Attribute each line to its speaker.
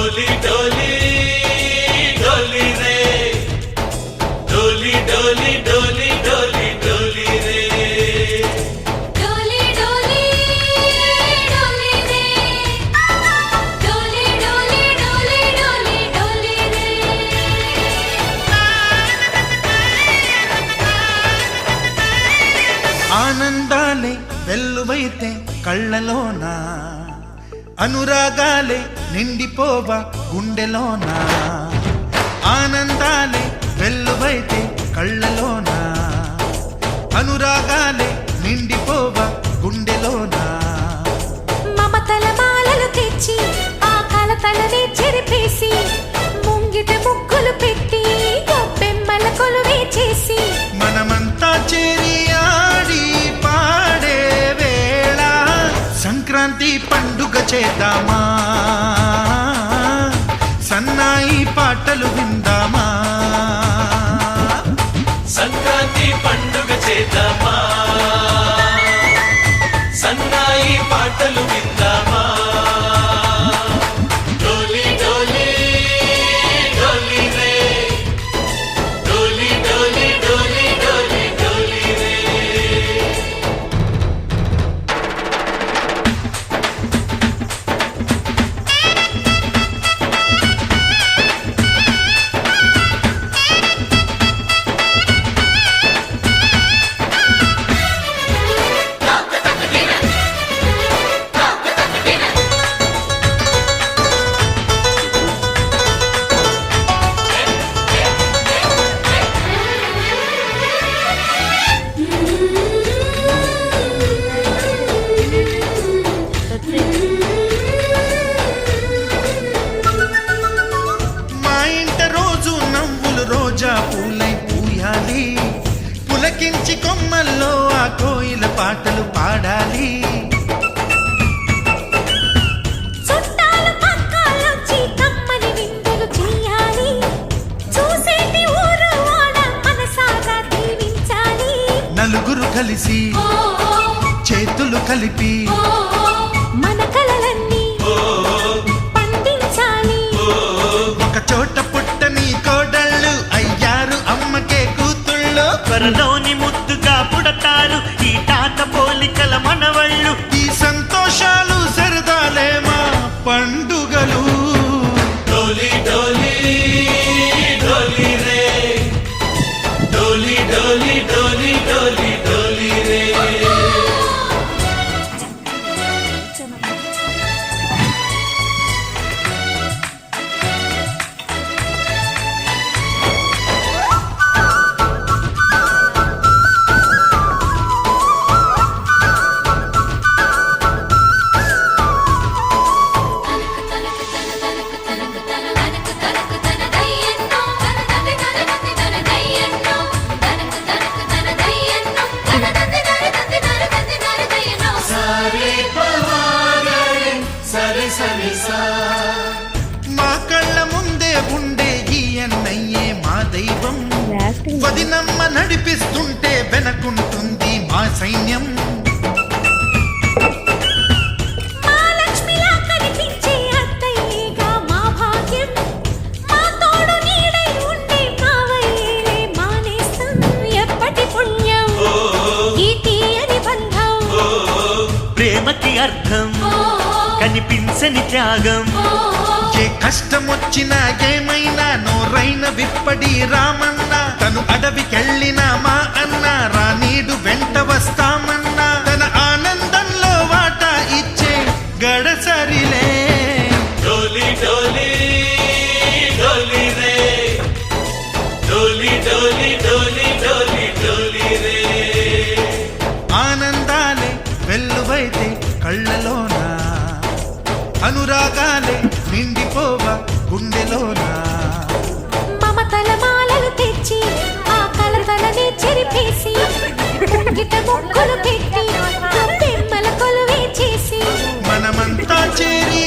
Speaker 1: डोली डोली डोली रे डोली डोली डोली डोली डोली रे
Speaker 2: डोली डोली डोली रे डोली डोली डोली डोली डोली रे
Speaker 3: ఆనందాలే వెల్లువైతే కళ్ళలోనా అనురాగాలే నిండిపోవా గుండెలోనా ఆనందాలే వెల్లువైతే కళ్ళలోనా అనురాగాలే నిండిపోవా గుండెలోనా
Speaker 2: మమతల మాలలు తెచ్చి ఆ కలతలనే చెరిపేసి ముంగిట ముగ్గులు పెట్టి గొప్పెమ్మల కొలువే చేసి
Speaker 3: మనమంతా చేరి ఆడి పాడే వేళ సంక్రాంతి పండుగ చేద్దామా సన్నాయి పాటలు విందామా
Speaker 1: సంక్రాంతి పండుగ చేద్దామా సన్నాయి పాటలు విందామా డోలి డోలి డోలి రే డోలి డోలి డోలి డోలి డోలి రే
Speaker 3: మా ఇంట రోజు నవ్వులు రోజా పూలై పూయాలి పులకించి కొమ్మల్లో ఆ కోయిల పాటలు పాడాలి
Speaker 2: చుట్టాలు పక్కాలొచ్చి కమ్మని విందులు చేయాలి చూసేటి ఊరు వాడ మనసారా దీవించాలి
Speaker 3: నలుగురు కలిసి చేతులు కలిపి
Speaker 2: మన కలలన్నీ పండించాలి
Speaker 3: ఒక చోట పుట్టని కోడళ్ళు అయ్యారు అమ్మకే కూతుళ్ళు
Speaker 4: త్వరలోని ముద్దుగా పుడతారు ఈ తాత పోలికల మనవళ్ళు
Speaker 3: ఈ సంతోషాలు సరదాలే మా పండుగలు
Speaker 1: डोली डोली डोली रे डोली डोली डोली डोली डोली रे सारे पवारे सरे सरे सा
Speaker 3: మా కళ్ళ ముందే ఉండే ఈ అన్నయ్యే మా దైవం వదినమ్మ నడిపిస్తుంటే వెనకుంటుంది మా సైన్యం
Speaker 2: మా లక్ష్మిలా కనిపించే అత్తయ్యేగా మా భాగ్యం మా తోడు నీడై ఉండే మావయ్యేలే మా నేస్తం ఎప్పటి పుణ్యం ఈ తీయని బంధం
Speaker 4: ప్రేమకి అర్థం కనిపించని త్యాగం
Speaker 3: ఏ కష్టం వచ్చినా ఏమైనా నోరైన విప్పడి రామన్న తను అడవికెళ్ళిన మా అన్న రానీడు వెంట వస్తామన్నా తన ఆనందంలో వాటా ఇచ్చే గడసరిలే
Speaker 1: डोली डोली डोली रे डोली डोली डोली डोली डोली रे
Speaker 3: ఆనందాలే వెల్లువైతే కళ్ళలోనా అనురాగాలే నిండిపోవా గుండెలోనా
Speaker 2: మమతల మాలలు తెచ్చి ఆ కలతలనే చెరిపేసి ముంగిట ముగ్గులు పెట్టి గొప్పెమ్మల కొలువే చేసి
Speaker 3: మనమంతా చేరి